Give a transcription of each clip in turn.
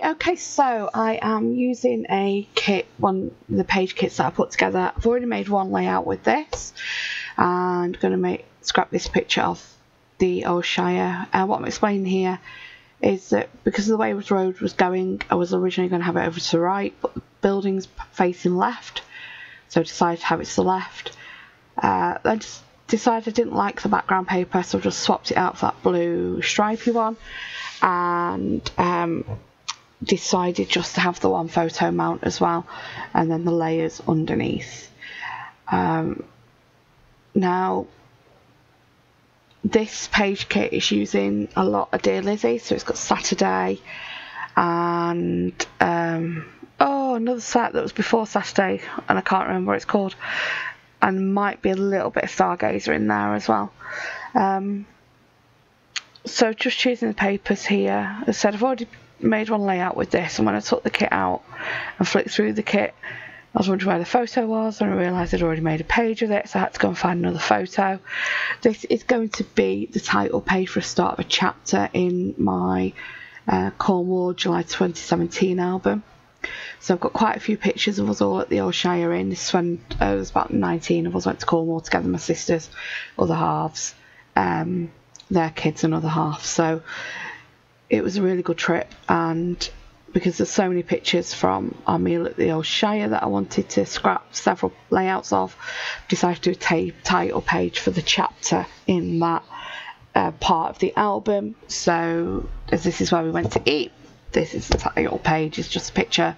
Okay, so I am using a kit, one of the page kits that I put together. I've already made one layout with this and going to scrap this picture of the old Shire. What I'm explaining here is that because of the way the road was going, I was originally going to have it over to the right, but the building's facing left, so I decided to have it to the left. I just decided I didn't like the background paper, so I just swapped it out for that blue stripy one, and decided just to have the one photo mount as well, and then the layers underneath. Now this page kit is using a lot of Dear Lizzy, so it's got Saturday and another set that was before Saturday and I can't remember what it's called, and might be a little bit of Stargazer in there as well. So just choosing the papers here. As I said, I've already made one layout with this, and when I took the kit out and flicked through the kit, I was wondering where the photo was, and I realised I'd already made a page of it, so I had to go and find another photo. This is going to be the title page for a start of a chapter in my Cornwall July 2017 album. So I've got quite a few pictures of us all at the old Shire Inn. This is when there was about 19 of us went to Cornwall together, my sisters, other halves, their kids and other half. So it was a really good trip, and because there's so many pictures from our meal at the old Shire that I wanted to scrap several layouts of, decided to do a title page for the chapter in that part of the album. So as this is where we went to eat, this is the title page. It's just a picture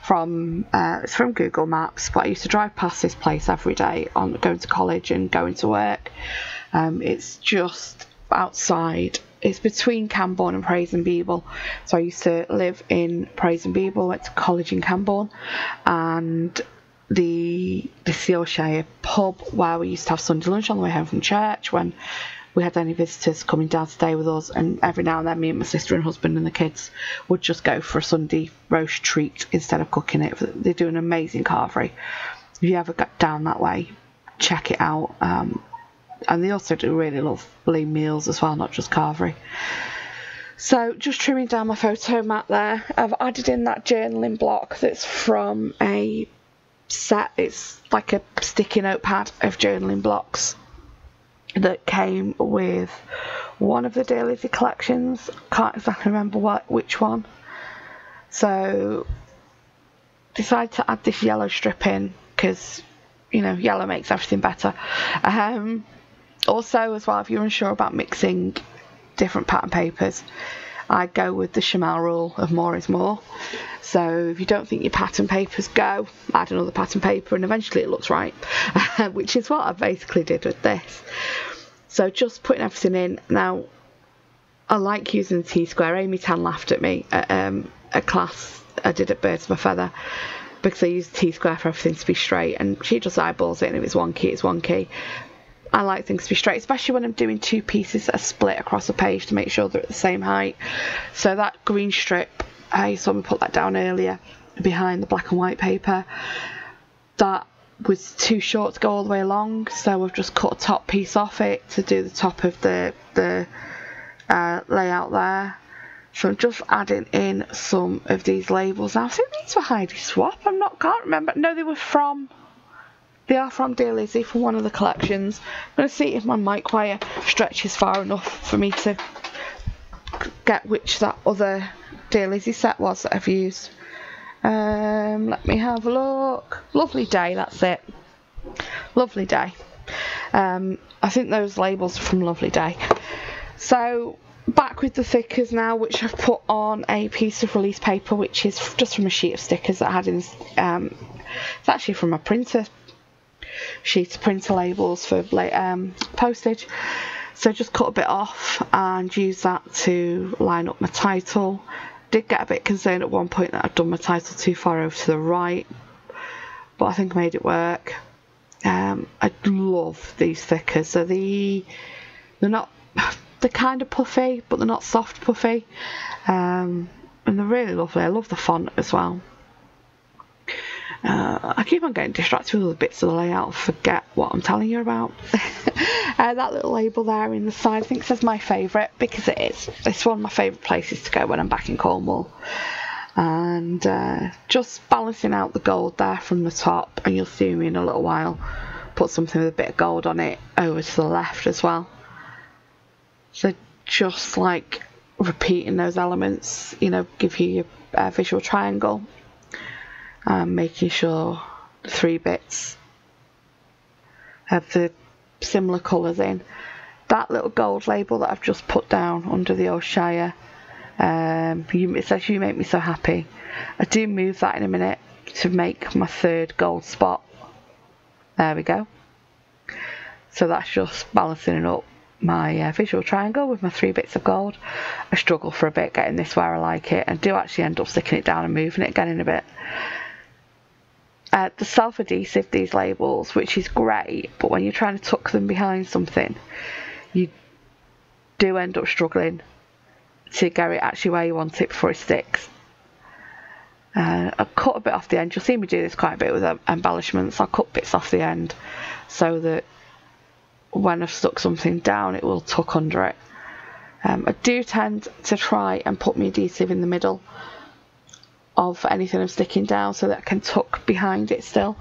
from it's from Google Maps, but I used to drive past this place every day on going to college and going to work. It's just outside. It's between Camborne and Praise and Beeble. So I used to live in Praise and Beeble, went to college in Camborne, and the old Shire pub where we used to have Sunday lunch on the way home from church when we had any visitors coming down to stay with us, and every now and then me and my sister and husband and the kids would just go for a Sunday roast treat instead of cooking it. They do an amazing carvery. If you ever get down that way, check it out. And they also do really lovely meals as well, not just carvery. So just trimming down my photo mat there. I've added in that journaling block that's from a set. It's like a sticky notepad of journaling blocks that came with one of the Dear Lizzy collections. Can't exactly remember which one. So decided to add this yellow strip in because, you know, yellow makes everything better. Also, as well, if you're unsure about mixing different pattern papers, I go with the Chamel rule of more is more. So if you don't think your pattern papers go, add another pattern paper and eventually it looks right, which is what I basically did with this. So just putting everything in. Now, I like using the T-square. Amy Tan laughed at me at a class I did at Birds of a Feather because I used T-square for everything to be straight, and she just eyeballs it, and if it's wonky, it's wonky. I like things to be straight, especially when I'm doing two pieces that are split across a page to make sure they're at the same height. So that green strip, you saw me put that down earlier behind the black and white paper, that was too short to go all the way along, so I've just cut a top piece off it to do the top of the layout there. So I'm just adding in some of these labels. Now I think these were Heidi Swap, can't remember. No, they are from Dear Lizzy, from one of the collections. I'm going to see if my mic wire stretches far enough for me to get which that other Dear Lizzy set was that I've used. Let me have a look. Lovely Day, that's it. Lovely Day. I think those labels are from Lovely Day. So back with the stickers now, which I've put on a piece of release paper, which is just from a sheet of stickers that I had in. It's actually from a printer. Sheet of printer labels for postage. So just cut a bit off and use that to line up my title. Did get a bit concerned at one point that I'd done my title too far over to the right, but I think I made it work. I love these stickers. So they're kind of puffy, but they're not soft puffy, and they're really lovely. I love the font as well. I keep on getting distracted with other bits of the layout and forget what I'm telling you about. That little label there in the side, I think says my favourite, because it is. It's one of my favourite places to go when I'm back in Cornwall. and just balancing out the gold there from the top, and you'll see me in a little while put something with a bit of gold on it over to the left as well. So just like repeating those elements, you know, give you your visual triangle, making sure the 3 bits have the similar colours in. That little gold label that I've just put down under the old Shire, it says "You make me so happy." I do move that in a minute to make my 3rd gold spot. There we go. So that's just balancing up my visual triangle with my 3 bits of gold. I struggle for a bit getting this where I like it, and do actually end up sticking it down and moving it again in a bit. The self-adhesive, these labels, which is great, but when you're trying to tuck them behind something, you do end up struggling to get it actually where you want it before it sticks. I cut a bit off the end. You'll see me do this quite a bit with embellishments. I'll cut bits off the end so that when I've stuck something down, it will tuck under it. I do tend to try and put my adhesive in the middle of anything I'm sticking down so that I can tuck behind it still,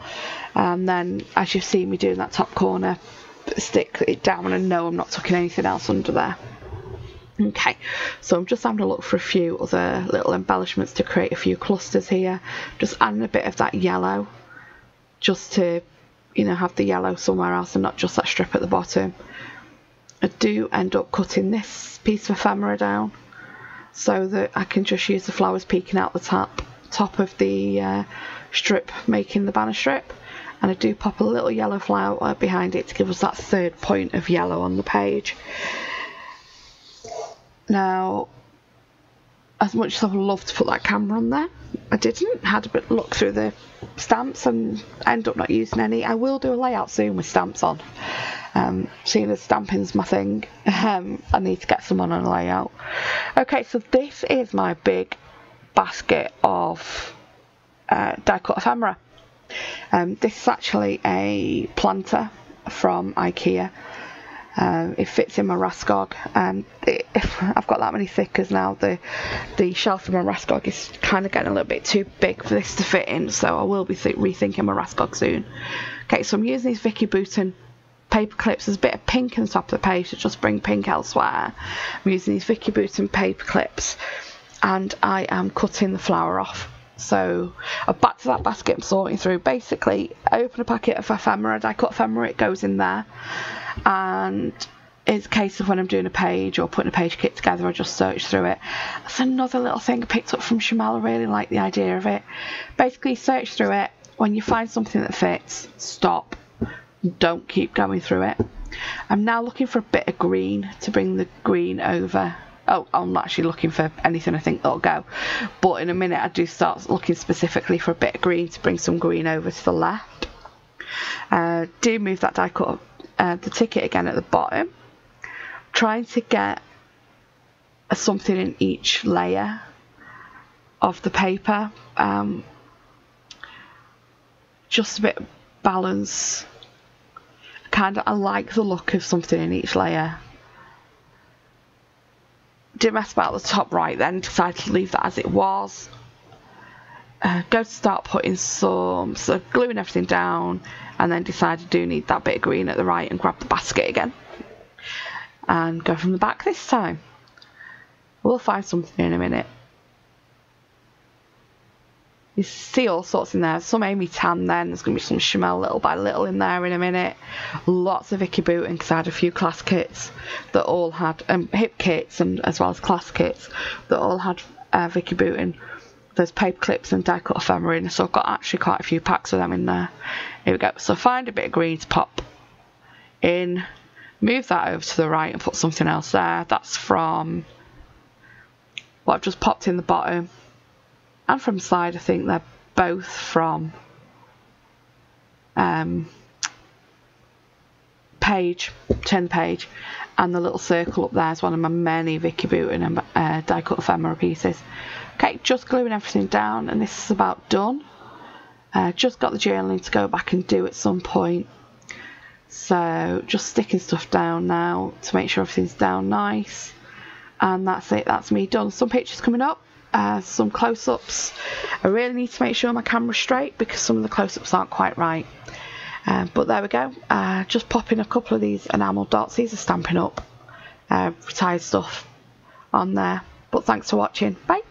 and then as you see me doing that top corner, stick it down and know I'm not tucking anything else under there. Okay, so I'm just having a look for a few other little embellishments to create a few clusters here, just adding a bit of that yellow just to, you know, have the yellow somewhere else and not just that strip at the bottom. I do end up cutting this piece of ephemera down so that I can just use the flowers peeking out the top of the strip, making the banner strip, and I do pop a little yellow flower behind it to give us that 3rd point of yellow on the page. Now, as much as I would love to put that camera on there, I didn't. Had a bit look through the stamps and end up not using any. I will do a layout soon with stamps on. Seeing as stamping's my thing, I need to get some on a layout. Okay, so this is my big basket of die cut ephemera. This is actually a planter from IKEA. It fits in my Raskog. I've got that many stickers now. The shelf of my Raskog is kind of getting a little bit too big for this to fit in, so I will be rethinking my Raskog soon. Okay, so I'm using these Vicky Bouton paper clips. There's a bit of pink on the top of the page to just bring pink elsewhere. I'm using these Vicky Bouton paper clips, and I am cutting the flower off. So back to that basket I'm sorting through. Basically, I open a packet of ephemera, die cut ephemera, it goes in there, and it's a case of when I'm doing a page or putting a page kit together, I just search through it. That's another little thing I picked up from Shamel. I really like the idea of it. Basically, search through it. When you find something that fits, stop. Don't keep going through it. I'm now looking for a bit of green to bring the green over. Oh, I'm not actually looking for anything I think that'll go, but in a minute I do start looking specifically for a bit of green to bring some green over to the left. Do move that die cut, the ticket again at the bottom, trying to get something in each layer of the paper, just a bit of balance. I like the look of something in each layer. Didn't mess about the top right then, decided to leave that as it was. Go to start putting so gluing everything down, and then decide I do need that bit of green at the right and grab the basket again. And go from the back this time. We'll find something in a minute. You see all sorts in there. Some Amy Tan then. There's going to be some Shamel little by little in there in a minute. Lots of Vicky Bouton, because I had a few class kits that all had, hip kits and as well as class kits that all had Vicky Bouton. There's paper clips and die cut ephemera in, so I've got actually quite a few packs of them in there. Here we go. So find a bit of green to pop in. Move that over to the right and put something else there. That's from what I've just popped in the bottom. And from the side, I think they're both from page, 10 page, and the little circle up there is one of my many Vicky Bouton and die cut ephemera pieces. Okay, just gluing everything down, and this is about done. Just got the journaling to go back and do at some point. So just sticking stuff down now to make sure everything's down nice. And that's it, that's me done. Some pictures coming up. some close-ups. I really need to make sure my camera's straight because some of the close-ups aren't quite right. But there we go. Just popping a couple of these enamel dots. These are Stampin' Up! Retired stuff on there. But thanks for watching. Bye.